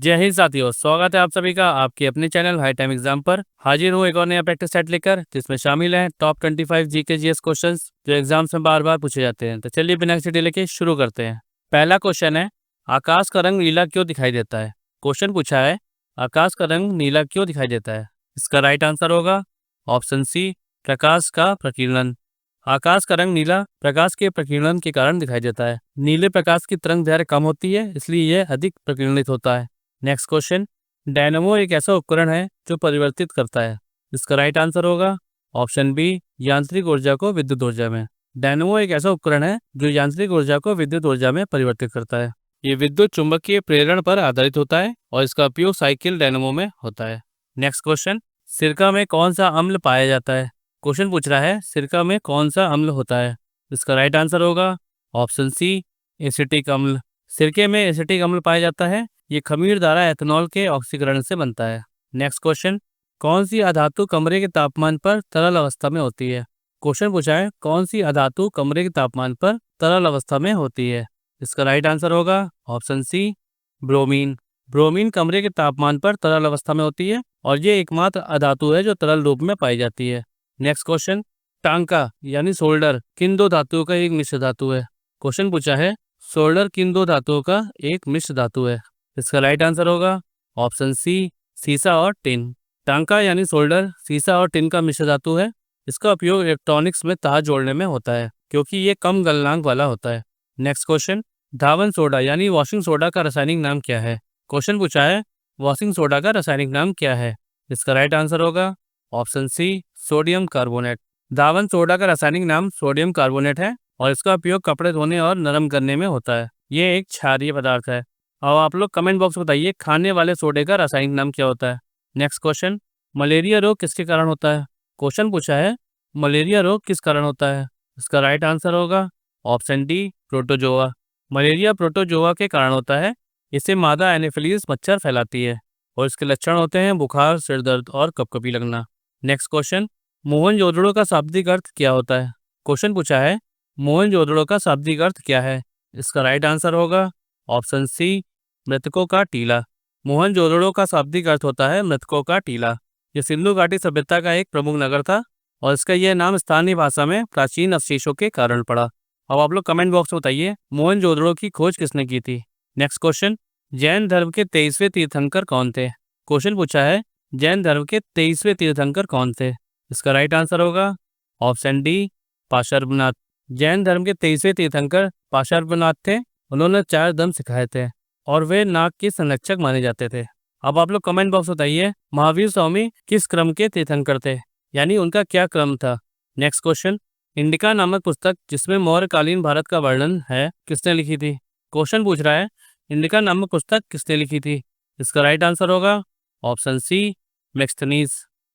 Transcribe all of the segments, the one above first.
जय हिंद साथियों, स्वागत है आप सभी का आपके अपने चैनल हाई टाइम एग्जाम पर। हाजिर हूँ एक और नया प्रैक्टिस सेट लेकर, जिसमें शामिल हैं टॉप 25 जीके जीएस क्वेश्चंस जो एग्जाम्स में बार बार पूछे जाते हैं। तो चलिए बिना किसी डिले के शुरू करते हैं। पहला क्वेश्चन है, आकाश का रंग नीला क्यों दिखाई देता है। क्वेश्चन पूछा है, आकाश का रंग नीला क्यों दिखाई देता है। इसका राइट आंसर होगा ऑप्शन सी, प्रकाश का प्रकीर्णन। आकाश का रंग नीला प्रकाश के प्रकीर्णन के कारण दिखाई देता है। नीले प्रकाश की तरंग दैर्घ्य कम होती है, इसलिए यह अधिक प्रकीर्णित होता है। नेक्स्ट क्वेश्चन, डायनेमो एक ऐसा उपकरण है जो परिवर्तित करता है। इसका राइट आंसर होगा ऑप्शन बी, यांत्रिक ऊर्जा को विद्युत ऊर्जा में। डायनेमो एक ऐसा उपकरण है जो यांत्रिक ऊर्जा को विद्युत ऊर्जा में परिवर्तित करता है। ये विद्युत चुंबकीय प्रेरण पर आधारित होता है और इसका उपयोग साइकिल डायनेमो में होता है। नेक्स्ट क्वेश्चन, सिरका में कौन सा अम्ल पाया जाता है। क्वेश्चन पूछ रहा है, सिरका में कौन सा अम्ल होता है। इसका राइट आंसर होगा ऑप्शन सी, एसिटिक अम्ल। सिरके में एसिटिक अम्ल पाया जाता है। ये खमीर द्वारा एथेनॉल के ऑक्सीकरण से बनता है। नेक्स्ट क्वेश्चन, कौन सी अधातु कमरे के तापमान पर तरल अवस्था में होती है। क्वेश्चन पूछा है, कौन सी अधातु कमरे के तापमान पर तरल अवस्था में होती है। इसका राइट आंसर होगा ऑप्शन सी, ब्रोमीन। ब्रोमीन कमरे के तापमान पर तरल अवस्था में होती है और ये एकमात्र अधातु है जो तरल रूप में पाई जाती है। नेक्स्ट क्वेश्चन, टांका यानी सोल्डर किन दो धातुओं का एक मिश्र धातु है। क्वेश्चन पूछा है, सोल्डर किन दो धातुओं का एक मिश्र धातु है। इसका राइट आंसर होगा ऑप्शन सी, सीसा और टिन। टांका यानी सोल्डर सीसा और टिन का मिश्र धातु है। इसका उपयोग इलेक्ट्रॉनिक्स में तार जोड़ने में होता है क्योंकि ये कम गलनांक वाला होता है। नेक्स्ट क्वेश्चन, धावन सोडा यानी वॉशिंग सोडा का रासायनिक नाम क्या है। क्वेश्चन पूछा है, वॉशिंग सोडा का रासायनिक नाम क्या है। इसका राइट आंसर होगा ऑप्शन सी, सोडियम कार्बोनेट। धावन सोडा का रासायनिक नाम सोडियम कार्बोनेट है और इसका उपयोग कपड़े धोने और नरम करने में होता है। ये एक क्षारीय पदार्थ है। अब आप लोग कमेंट बॉक्स में बताइए, खाने वाले सोडे का रासायनिक नाम क्या होता है। नेक्स्ट क्वेश्चन, मलेरिया रोग किसके कारण होता है। क्वेश्चन पूछा है, मलेरिया रोग किस कारण होता है। इसका राइट आंसर होगा option D, protozoa. Malaria protozoa के कारण होता है। इसे मादा एनोफिलीज मच्छर फैलाती है और इसके लक्षण होते हैं बुखार, सिर दर्द और कपकपी लगना। नेक्स्ट क्वेश्चन, मोहनजोदड़ो का शाब्दिक अर्थ क्या होता है। क्वेश्चन पूछा है, मोहनजोदड़ो का शाब्दिक अर्थ क्या है। इसका राइट आंसर होगा ऑप्शन सी, मृतकों का टीला। मोहनजोदड़ो का शाब्दिक अर्थ होता है मृतकों का टीला। यह सिंधु घाटी सभ्यता का एक प्रमुख नगर था और इसका यह नाम स्थानीय भाषा में प्राचीन अवशेषों के कारण पड़ा। अब आप लोग कमेंट बॉक्स में बताइए, मोहनजोदड़ो की खोज किसने की थी। नेक्स्ट क्वेश्चन, जैन धर्म के 23वें तीर्थंकर कौन थे। क्वेश्चन पूछा है, जैन धर्म के 23वें तीर्थंकर कौन थे। इसका राइट आंसर होगा ऑप्शन डी, पाशर्वनाथ। जैन धर्म के 23वें तीर्थंकर पाशर्वनाथ थे। उन्होंने 4 धर्म सिखाए थे और वे नाग के संरक्षक माने जाते थे। अब आप लोग कमेंट बॉक्स बताइए, महावीर स्वामी किस क्रम के तीर्थंकर थे, यानी उनका क्या क्रम था। नेक्स्ट क्वेश्चन, इंडिका नामक पुस्तक जिसमें मौर्यकालीन भारत का वर्णन है किसने लिखी थी। क्वेश्चन पूछ रहा है, इंडिका नामक पुस्तक किसने लिखी थी। इसका राइट आंसर होगा ऑप्शन सी, मेगस्थनीज।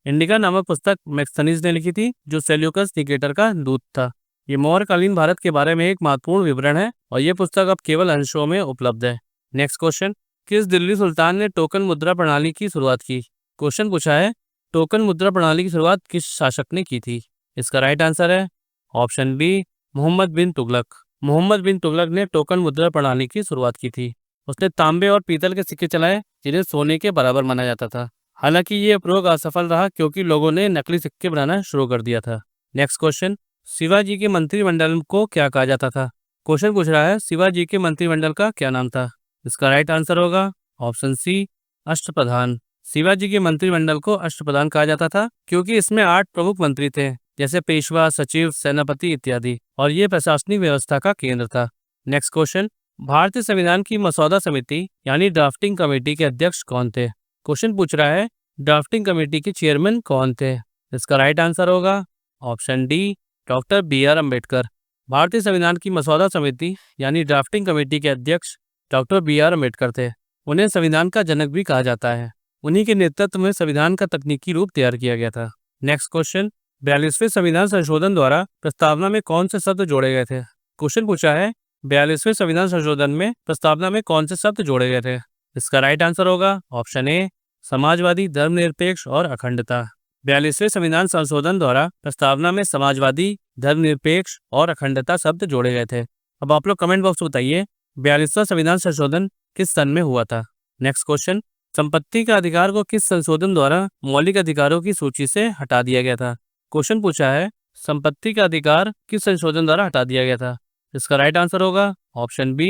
इंडिका नामक पुस्तक मेगस्थनीज ने लिखी थी, जो सेल्यूकस निकेटर का दूत था। ये मौर्यकालीन भारत के बारे में एक महत्वपूर्ण विवरण है और ये पुस्तक अब केवल अंशों में उपलब्ध है। नेक्स्ट क्वेश्चन, किस दिल्ली सुल्तान ने टोकन मुद्रा प्रणाली की शुरुआत की। क्वेश्चन पूछा है, टोकन मुद्रा प्रणाली की शुरुआत किस शासक ने की थी। इसका राइट आंसर है ऑप्शन बी, मोहम्मद बिन तुगलक। मोहम्मद बिन तुगलक ने टोकन मुद्रा प्रणाली की शुरुआत की थी। उसने तांबे और पीतल के सिक्के चलाए जिन्हें सोने के बराबर माना जाता था। हालांकि ये प्रयोग असफल रहा क्योंकि लोगों ने नकली सिक्के बनाना शुरू कर दिया था। नेक्स्ट क्वेश्चन, शिवाजी के मंत्रिमंडल को क्या कहा जाता था। क्वेश्चन पूछ रहा है, शिवाजी के मंत्रिमंडल का क्या नाम था। इसका राइट आंसर होगा ऑप्शन सी, अष्टप्रधान। शिवाजी के मंत्रिमंडल को अष्टप्रधान कहा जाता था क्योंकि इसमें 8 प्रमुख मंत्री थे, जैसे पेशवा, सचिव, सेनापति इत्यादि, और ये प्रशासनिक व्यवस्था का केंद्र था। नेक्स्ट क्वेश्चन, भारतीय संविधान की मसौदा समिति यानी ड्राफ्टिंग कमेटी के अध्यक्ष कौन थे। क्वेश्चन पूछ रहा है, ड्राफ्टिंग कमेटी के चेयरमैन कौन थे। इसका राइट आंसर होगा option D, doctor BR Ambedkar. भारतीय संविधान की मसौदा समिति यानी ड्राफ्टिंग कमेटी के अध्यक्ष डॉक्टर BR अम्बेडकर थे। उन्हें संविधान का जनक भी कहा जाता है। उन्हीं के नेतृत्व में संविधान का तकनीकी रूप तैयार किया गया था। नेक्स्ट क्वेश्चन, 42वें संविधान संशोधन द्वारा प्रस्तावना में कौन से शब्द जोड़े गए थे। क्वेश्चन पूछा है, 42वें संविधान संशोधन में प्रस्तावना में कौन से शब्द जोड़े गए थे। इसका राइट आंसर होगा ऑप्शन ए, समाजवादी, धर्मनिरपेक्ष और अखंडता। 42वें संविधान संशोधन द्वारा प्रस्तावना में समाजवादी, धर्मनिरपेक्ष और अखंडता शब्द जोड़े गए थे। अब आप लोग कमेंट बॉक्स में बताइए, 42वां संविधान संशोधन किस सन में हुआ था। नेक्स्ट क्वेश्चन, संपत्ति का अधिकार को किस संशोधन द्वारा मौलिक अधिकारों की सूची से हटा दिया गया था? क्वेश्चन पूछा है संपत्ति का अधिकार किस संशोधन द्वारा हटा दिया गया था? इसका राइट आंसर होगा ऑप्शन बी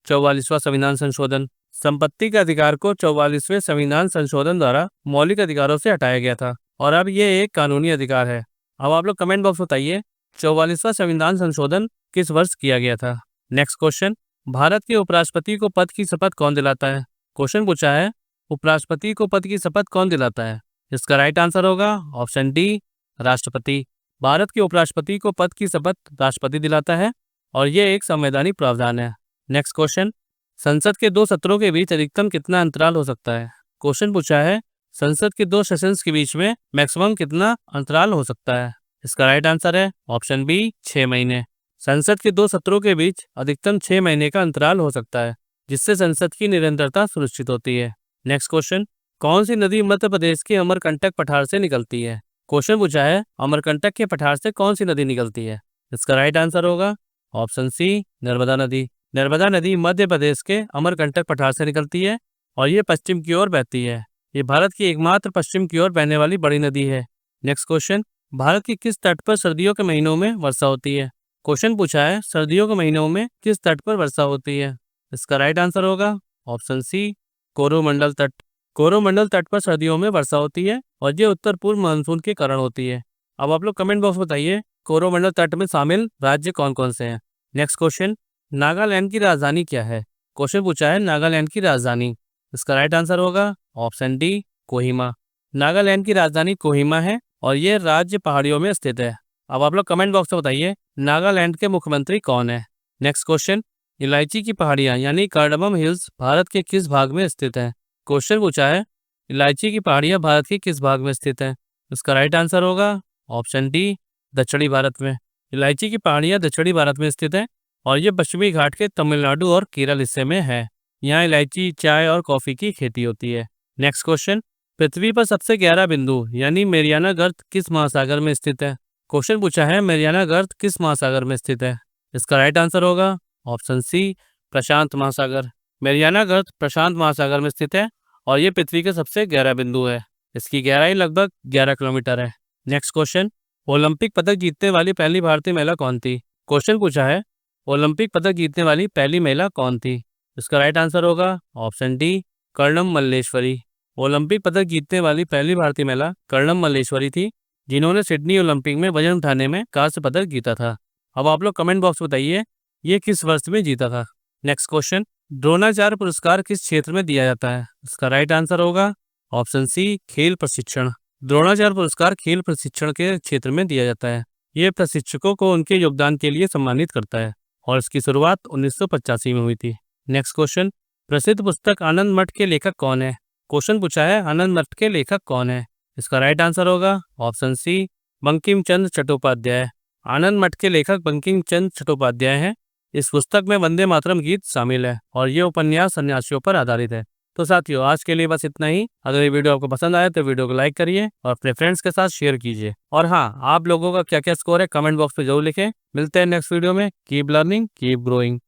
44वां संविधान संशोधन। संपत्ति के अधिकार को 44वें संविधान संशोधन द्वारा मौलिक अधिकारों से हटाया गया था और अब ये एक कानूनी अधिकार है। अब आप लोग कमेंट बॉक्स बताइए 44वां संविधान संशोधन किस वर्ष किया गया था? नेक्स्ट क्वेश्चन, भारत के उपराष्ट्रपति को पद की शपथ कौन दिलाता है? क्वेश्चन पूछा है उपराष्ट्रपति को पद की शपथ कौन दिलाता है? इसका राइट आंसर होगा ऑप्शन डी राष्ट्रपति। भारत के उपराष्ट्रपति को पद की शपथ राष्ट्रपति दिलाता है और ये एक संवैधानिक प्रावधान है। नेक्स्ट क्वेश्चन, संसद के 2 सत्रों के बीच अधिकतम कितना अंतराल हो सकता है? क्वेश्चन पूछा है संसद के 2 सेशंस के बीच में मैक्सिमम कितना अंतराल हो सकता है? इसका राइट आंसर है ऑप्शन बी 6 महीने। संसद के 2 सत्रों के बीच अधिकतम 6 महीने का अंतराल हो सकता है, जिससे संसद की निरंतरता सुनिश्चित होती है। नेक्स्ट क्वेश्चन, कौन सी नदी मध्य प्रदेश के अमरकंटक पठार से निकलती है? क्वेश्चन पूछा है अमरकंटक के पठार से कौन सी नदी निकलती है? इसका राइट आंसर होगा ऑप्शन सी नर्मदा नदी। नर्मदा नदी मध्य प्रदेश के अमरकंटक पठार से निकलती है और ये पश्चिम की ओर बहती है। ये भारत की एकमात्र पश्चिम की ओर बहने वाली बड़ी नदी है। नेक्स्ट क्वेश्चन, भारत के किस तट पर सर्दियों के महीनों में वर्षा होती है? क्वेश्चन पूछा है सर्दियों के महीनों में किस तट पर वर्षा होती है? इसका राइट आंसर होगा ऑप्शन सी कोरोमंडल तट। कोरोमंडल तट पर सर्दियों में वर्षा होती है और ये उत्तर पूर्व मानसून के कारण होती है। अब आप लोग कमेंट बॉक्स बताइए कोरोमंडल तट में शामिल राज्य कौन कौन से हैं? नेक्स्ट क्वेश्चन, नागालैंड की राजधानी क्या है? क्वेश्चन पूछा है नागालैंड की राजधानी। इसका राइट आंसर होगा ऑप्शन डी कोहिमा। नागालैंड की राजधानी कोहिमा है और ये राज्य पहाड़ियों में स्थित है। अब आप लोग कमेंट बॉक्स में बताइए नागालैंड के मुख्यमंत्री कौन है? नेक्स्ट क्वेश्चन, इलायची की पहाड़ियां यानी कार्डमम हिल्स भारत के किस भाग में स्थित है? क्वेश्चन पूछा है इलायची की पहाड़ियां भारत के किस भाग में स्थित है? इसका राइट आंसर होगा ऑप्शन डी दक्षिणी भारत में। इलायची की पहाड़ियां दक्षिणी भारत में स्थित है और ये पश्चिमी घाट के तमिलनाडु और केरल हिस्से में है। यहाँ इलायची, चाय और कॉफी की खेती होती है। नेक्स्ट क्वेश्चन, पृथ्वी पर सबसे गहरा बिंदु यानी मेरियाना गर्त किस महासागर में स्थित है? क्वेश्चन पूछा है मेरियाना गर्त किस महासागर में स्थित है? इसका राइट आंसर होगा ऑप्शन सी प्रशांत महासागर। मेरियाना गर्त प्रशांत महासागर में स्थित है और ये पृथ्वी का सबसे गहरा बिंदु है। इसकी गहराई लगभग 11 किलोमीटर है। नेक्स्ट क्वेश्चन, ओलंपिक पदक जीतने वाली पहली भारतीय महिला कौन थी? क्वेश्चन पूछा है ओलंपिक पदक जीतने वाली पहली महिला कौन थी? इसका राइट आंसर होगा option D Karnam Malleswari. Olympic पदक जीतने वाली पहली भारतीय महिला कर्णम मल्लेश्वरी थी, जिन्होंने सिडनी ओलंपिक में वजन उठाने में कांस्य पदक जीता था। अब आप लोग कमेंट बॉक्स बताइए ये किस वर्ष में जीता था? नेक्स्ट क्वेश्चन, द्रोणाचार्य पुरस्कार किस क्षेत्र में दिया जाता है? इसका राइट आंसर होगा ऑप्शन सी खेल प्रशिक्षण। द्रोणाचार्य पुरस्कार खेल प्रशिक्षण के क्षेत्र में दिया जाता है। ये प्रशिक्षकों को उनके योगदान के लिए सम्मानित करता है और इसकी शुरुआत 1985 में हुई थी। नेक्स्ट क्वेश्चन, प्रसिद्ध पुस्तक आनंद मठ के लेखक कौन है? क्वेश्चन पूछा है आनंद मठ के लेखक कौन है? इसका राइट आंसर होगा ऑप्शन सी बंकिम चंद्र चट्टोपाध्याय। आनंद मठ के लेखक बंकिम चंद्र चट्टोपाध्याय हैं। इस पुस्तक में वंदे मातरम गीत शामिल है और ये उपन्यास सन्यासियों पर आधारित है। तो साथियों आज के लिए बस इतना ही। अगर ये वीडियो आपको पसंद आए तो वीडियो को लाइक करिए और अपने फ्रेंड्स के साथ शेयर कीजिए। और हाँ, आप लोगों का क्या क्या स्कोर है कमेंट बॉक्स में जरूर लिखें। मिलते हैं नेक्स्ट वीडियो में। Keep learning, keep growing.